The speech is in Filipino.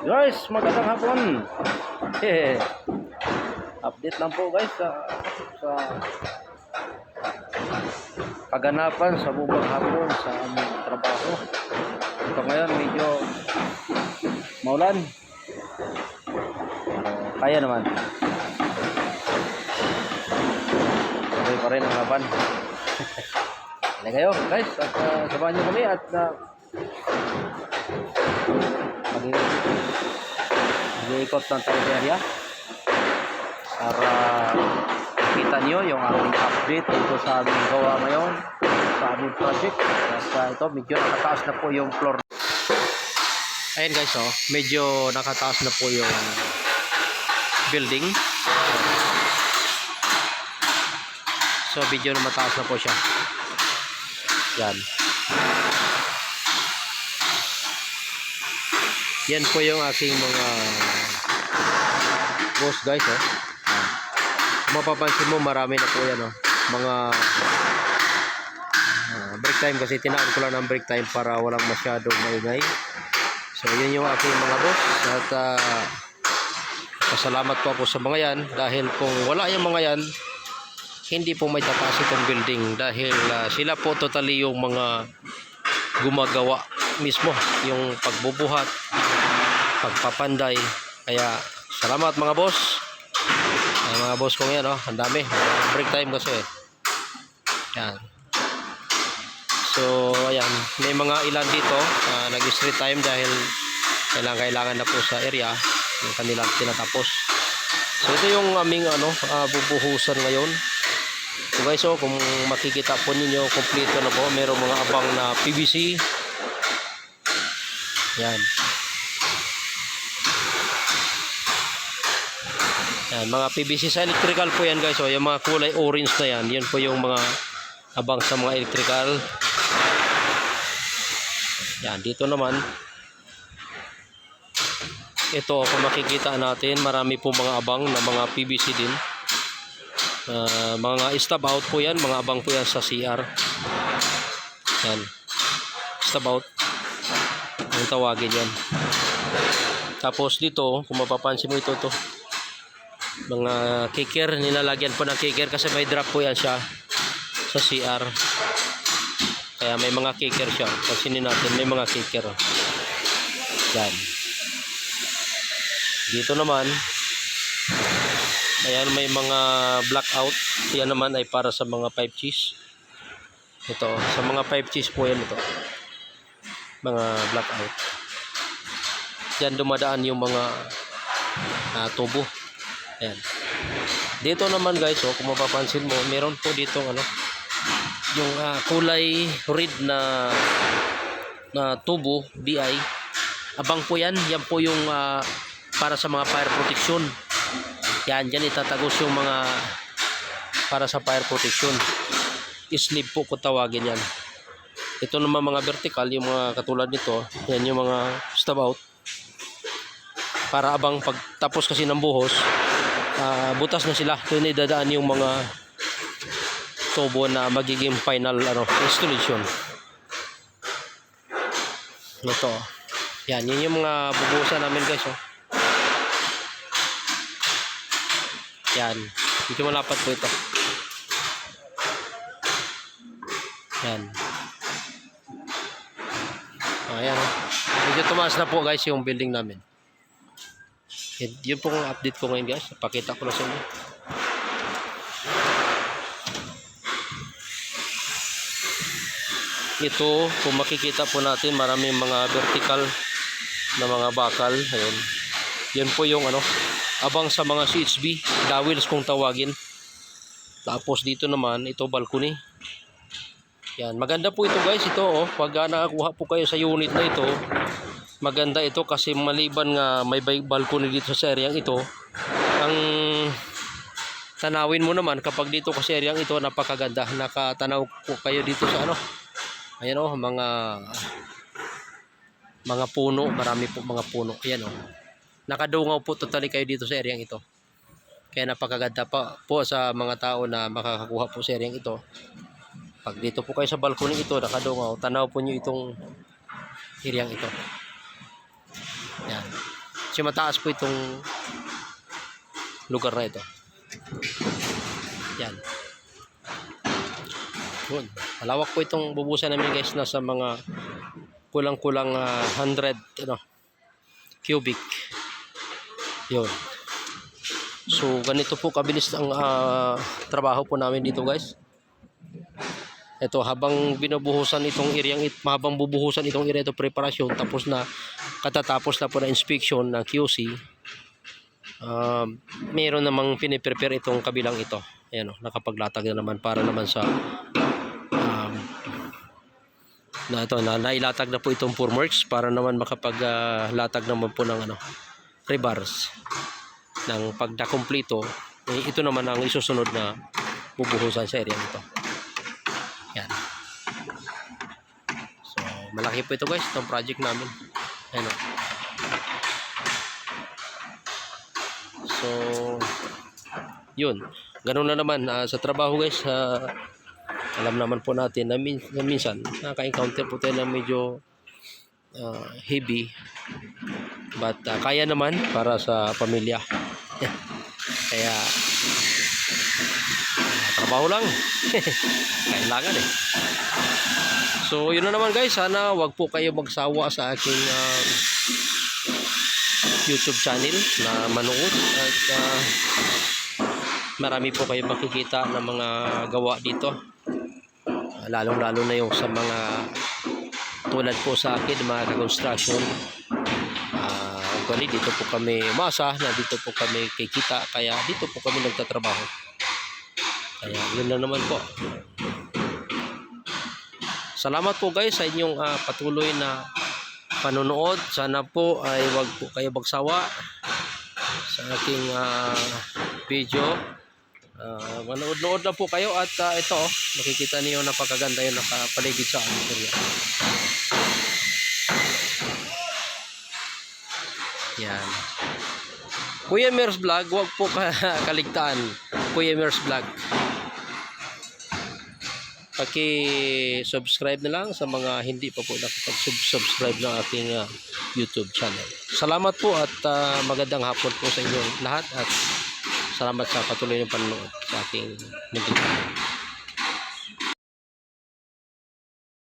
Guys, magandang hapon. Update lang po guys sa kaganapan sa buong hapon sa aming trabaho. Ito ngayon medyo maulan. Kaya naman. Tuloy pa rin ang laban. Hindi kayo guys, at samahan nyo kami at mag-iikot ng tayo area para kita nyo yung aming update dito sa aming gawa ngayon sa aming project. At ito medyo nakataas na po yung floor. Ayan guys, medyo nakataas na po yung building. So medyo na mataas na po siya. Yan. Yan po yung aking mga boss guys, Kung mapapansin mo, marami na po yan, mga break time, kasi tinaan ko lang ng break time para walang masyadong maingay. So yun yung aking mga boss, at pasalamat po ako sa mga yan, dahil kung wala yung mga yan, hindi po may tataas itong building, dahil sila po totally yung mga gumagawa mismo, yung pagbubuhat, pagpapanday. Kaya salamat mga boss. Ay, mga boss kong yan, ang dami break time kasi yan. So ayan, may mga ilan dito nag street time dahil kailangan na po sa area yung kanilang tinatapos. So ito yung aming bubuhusan ngayon. So guys, kung makikita po ninyo, kompleto na po, merong mga abang na PVC. Yan. Yan, mga PVC sa electrical po yan guys. Yung mga kulay orange na yan, yan po yung mga abang sa mga electrical. Yan, dito naman ito, kung makikita natin, marami po mga abang na mga PVC din. Mga stub out po yan, mga abang po yan sa CR. Yan, stub out ang tawagin yan. Tapos dito, kung mapapansin mo, ito mga kicker, nilalagyan po ng kicker kasi may drop po yan siya sa CR, kaya may mga kicker siya. Pansinin natin, may mga kicker yan. Dito naman, ayan, may mga blackout. Yan naman ay para sa mga 5Gs. Ito, sa mga 5Gs po yan, ito mga blackout. Diyan dumadaan yung mga tubo. Ayan. Dito naman guys, kung mapapansin mo, meron po dito yung kulay red na tubo, DI. Abang po yan. Yan po yung para sa mga fire protection. Yan, dyan itatagos yung mga para sa fire protection. Sleeve po kung tawagin yan. Ito naman mga vertical, yung mga katulad nito, yan yung mga stub out. Para abang pagtapos kasi ng buhos, butas na sila. Doon idadaan yung mga tubo na magiging final installation. Ito. Yan, yun yung mga bubuhusan namin guys, Yan. Medyo malapat po ito. Yan. Ayan. Medyo tumaas na po guys yung building namin. Yun po ang update ko ngayon guys. Pakita ko na sa inyo. Ito, kung makikita po natin, maraming mga vertical na mga bakal. Ayun. Yan po yung abang sa mga CHB, dowels kung tawagin. Tapos dito naman, ito balcony. Yan, maganda po ito guys. Ito pag nakakuha po kayo sa unit na ito, maganda ito kasi maliban nga may balcony dito sa areang ito, ang tanawin mo naman kapag dito kasi areang ito, napakaganda. Nakatanaw po kayo dito sa ayan mga puno, marami po mga puno. Ayan nakadungaw po totally kayo dito sa areang ito. Kaya napakaganda pa po sa mga tao na makakakuha po sa areang ito. Pag dito po kayo sa balcony ito, nakadungaw, tanaw po nyo itong areang ito. Yan. Kasi mataas po itong lugar na ito. Yan. Yun. Malawak po itong bubusan namin guys, nasa mga kulang-kulang 100 cubic. Yun. So ganito po kabilis ang trabaho po namin dito guys. Ito, habang binubuhusan itong habang bubuhusan itong area ito, preparasyon, tapos na, katatapos na po na inspection ng QC, mayroon namang piniprepare itong kabilang ito. Ayan o, nakapaglatag na naman para naman sa nailatag na po itong formworks para naman makapaglatag naman po ng rebars ng pagdakumpleto. Ito naman ang isusunod na bubuhusan sa area nito. Yan. So malaki po ito guys, itong project namin. Ayan o. So yun, ganun na naman sa trabaho guys. Alam naman po natin na minsan naka-encounter po tayo na medyo heavy, but kaya naman para sa pamilya. Kaya trabaho lang. Kailangan eh. So yun na naman guys, sana wag po kayo magsawa sa aking YouTube channel na manood, at marami po kayo makikita ng mga gawa dito, lalong-lalo na yung sa mga tulad po sa akin, mga construction. Actually dito po kami umasa na dito po kami kikita, kaya dito po kami nagtatrabaho. Kaya yun na naman po. Salamat po guys sa inyong patuloy na panonood. Sana po ay wag po kayo magsawa sa aking video. Manood-nood na po kayo, at ito makikita niyo napakaganda yung nakapaligid sa aking area. Yan. Kuya Mers Vlog, wag po kaligtaan. Kuya Mers Vlog, paki-subscribe na lang sa mga hindi pa po nakapag-subscribe ng aking YouTube channel. Salamat po, at magandang hapon po sa inyo lahat, at salamat sa patuloy ng panonood sa aking video.